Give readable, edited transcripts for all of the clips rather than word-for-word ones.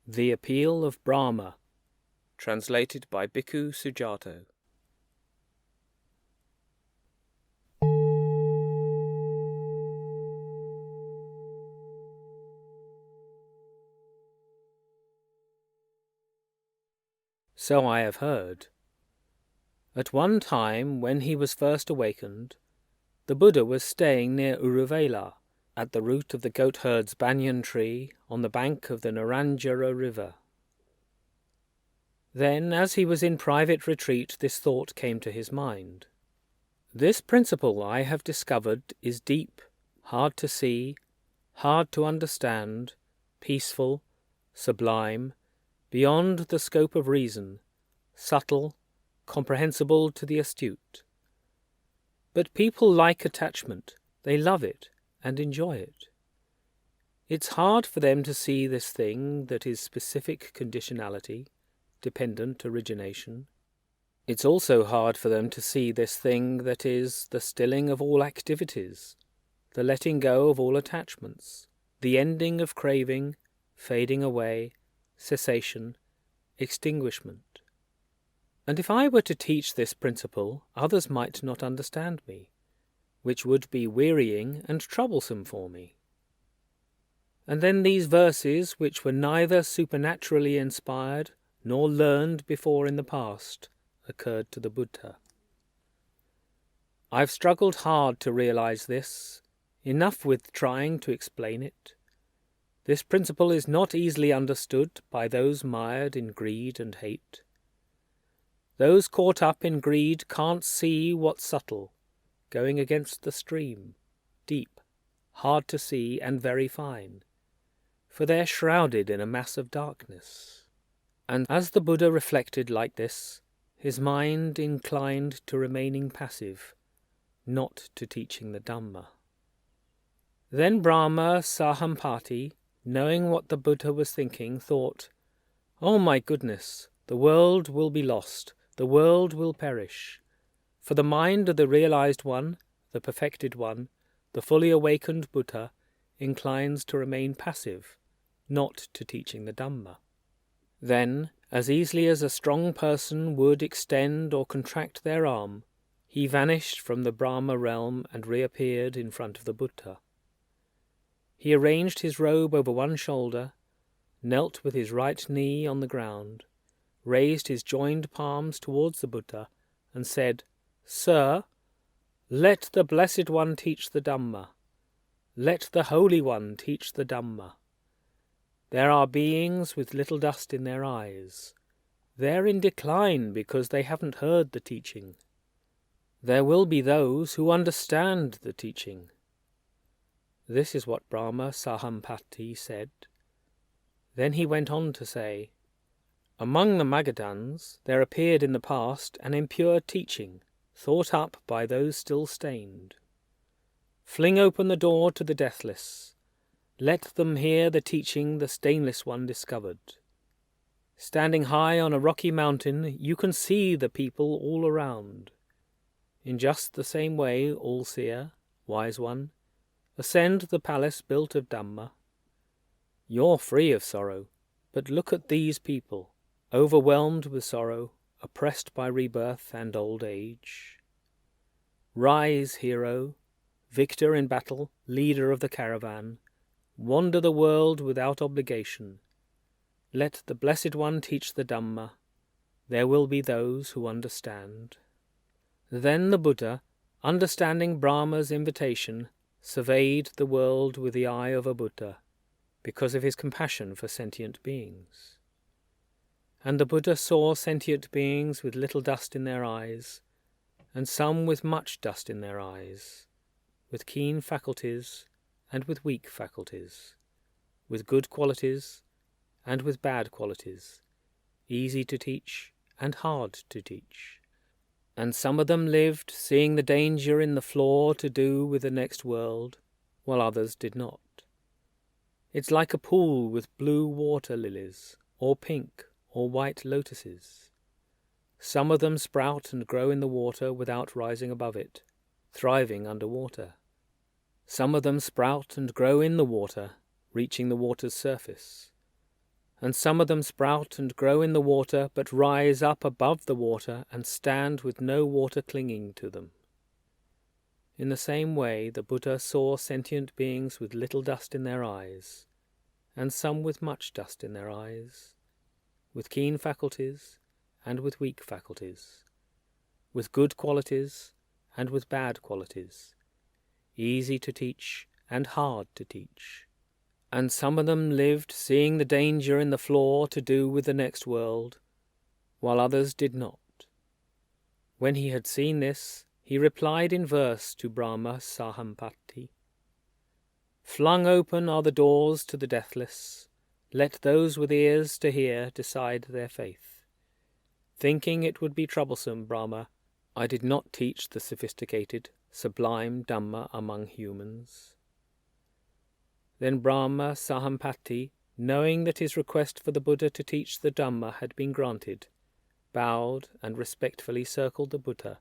The Appeal of Brahma, translated by Bhikkhu Sujato. So I have heard. At one time, when he was first awakened, the Buddha was staying near Uruvela, at the root of the goatherd's banyan tree on the bank of the Naranjara river. Then, as he was in private retreat, this thought came to his mind. This principle, I have discovered, is deep, hard to see, hard to understand, peaceful, sublime, beyond the scope of reason, subtle, comprehensible to the astute. But people like attachment, they love it and enjoy it. It's hard for them to see this thing that is specific conditionality, dependent origination. It's also hard for them to see this thing that is the stilling of all activities, the letting go of all attachments, the ending of craving, fading away, cessation, extinguishment. And if I were to teach this principle, others might not understand me, which would be wearying and troublesome for me. And then these verses, which were neither supernaturally inspired nor learned before in the past, occurred to the Buddha. I've struggled hard to realize this, enough with trying to explain it. This principle is not easily understood by those mired in greed and hate. Those caught up in greed can't see what's subtle, going against the stream, deep, hard to see and very fine, for they're shrouded in a mass of darkness. And as the Buddha reflected like this, his mind inclined to remaining passive, not to teaching the Dhamma. Then Brahma Sahampati, knowing what the Buddha was thinking, thought, "Oh my goodness, the world will be lost, the world will perish. For the mind of the realized one, the perfected one, the fully awakened Buddha, inclines to remain passive, not to teaching the Dhamma." Then, as easily as a strong person would extend or contract their arm, he vanished from the Brahma realm and reappeared in front of the Buddha. He arranged his robe over one shoulder, knelt with his right knee on the ground, raised his joined palms towards the Buddha, and said, "Sir, let the Blessed One teach the Dhamma. Let the Holy One teach the Dhamma. There are beings with little dust in their eyes. They're in decline because they haven't heard the teaching. There will be those who understand the teaching." This is what Brahma Sahampati said. Then he went on to say, "Among the Magadhans there appeared in the past an impure teaching, thought up by those still stained. Fling open the door to the deathless. Let them hear the teaching the stainless one discovered. Standing high on a rocky mountain, you can see the people all around. In just the same way, all-seer, wise one, ascend the palace built of Dhamma. You're free of sorrow, but look at these people, overwhelmed with sorrow, oppressed by rebirth and old age. Rise, hero, victor in battle, leader of the caravan. Wander the world without obligation. Let the Blessed One teach the Dhamma. There will be those who understand." Then the Buddha, understanding Brahma's invitation, surveyed the world with the eye of a Buddha, because of his compassion for sentient beings. And the Buddha saw sentient beings with little dust in their eyes, and some with much dust in their eyes, with keen faculties and with weak faculties, with good qualities and with bad qualities, easy to teach and hard to teach. And some of them lived, seeing the danger in the flaw to do with the next world, while others did not. It's like a pool with blue water lilies, or pink or white lotuses. Some of them sprout and grow in the water without rising above it, thriving under water. Some of them sprout and grow in the water, reaching the water's surface. and some of them sprout and grow in the water, but rise up above the water and stand with no water clinging to them. In the same way, the Buddha saw sentient beings with little dust in their eyes, and some with much dust in their eyes, with keen faculties and with weak faculties, with good qualities and with bad qualities, easy to teach and hard to teach. And some of them lived seeing the danger in the flaw to do with the next world, while others did not. When he had seen this, he replied in verse to Brahma Sahampati, "Flung open are the doors to the deathless. Let those with ears to hear decide their faith. Thinking it would be troublesome, Brahma, I did not teach the sophisticated, sublime Dhamma among humans." Then Brahma Sahampati, knowing that his request for the Buddha to teach the Dhamma had been granted, bowed and respectfully circled the Buddha,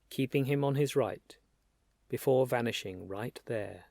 keeping him on his right, before vanishing right there.